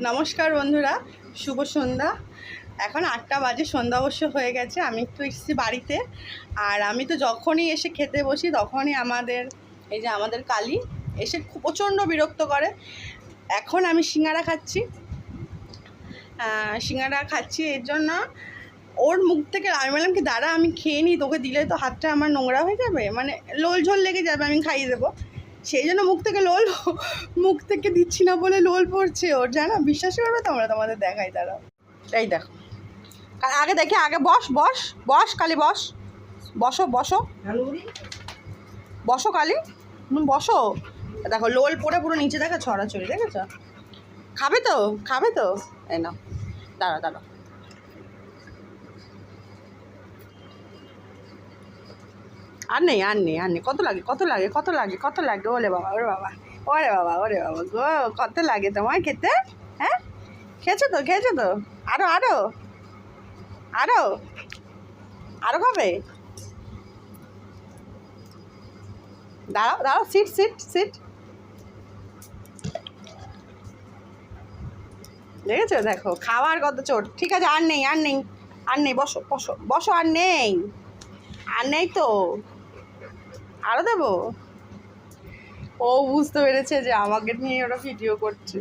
নমস্কার বন্ধুরা, শুভ সন্ধ্যা। এখন 8টা বাজে, সন্ধ্যা অবশ্য হয়ে গেছে। আমি একটু এসেছি বাড়িতে। আর আমি তো যখনই এসে খেতে বসি তখনই আমাদের কালী এসে প্রচণ্ড বিরক্ত করে। এখন আমি সিঙ্গারা খাচ্ছি এর জন্য ওর মুখ থেকে আমি বললাম কি, দাঁড়া আমি খেয়ে নিই, তোকে দিলে তো হাতটা আমার নোংরা হয়ে যাবে, মানে লোল ঝোল লেগে যাবে, আমি খাইয়ে দেবো। সেই জন্য মুখ থেকে দিচ্ছি না বলে লোল পড়ছে ওর, জানো? বিশ্বাস করবে তোমরা? তোমাদের দেখাই, দাঁড়াও। এই দেখো, আগে দেখি, আগে বস কালী, বসো কালী, বসো। দেখো লোল পড়ে পুরো নিচে দেখা ছড়াছড়ি, দেখেছ? খাবে তো এই নাও, দাঁড়া। আর নেই। কত লাগে ওরে বাবা গো, কত লাগে তোমার খেতে? হ্যাঁ, খেয়েছো তো? আরো খাবে? দাঁড়াও, সিট। দেখেছো? দেখো খাওয়ার কত চোট। ঠিক আছে, আর নেই, বসো, আর নেই তো, আরো দেবো। ও বুঝতে পেরেছে যে আমাকে নিয়ে ওরা ভিডিও করছে।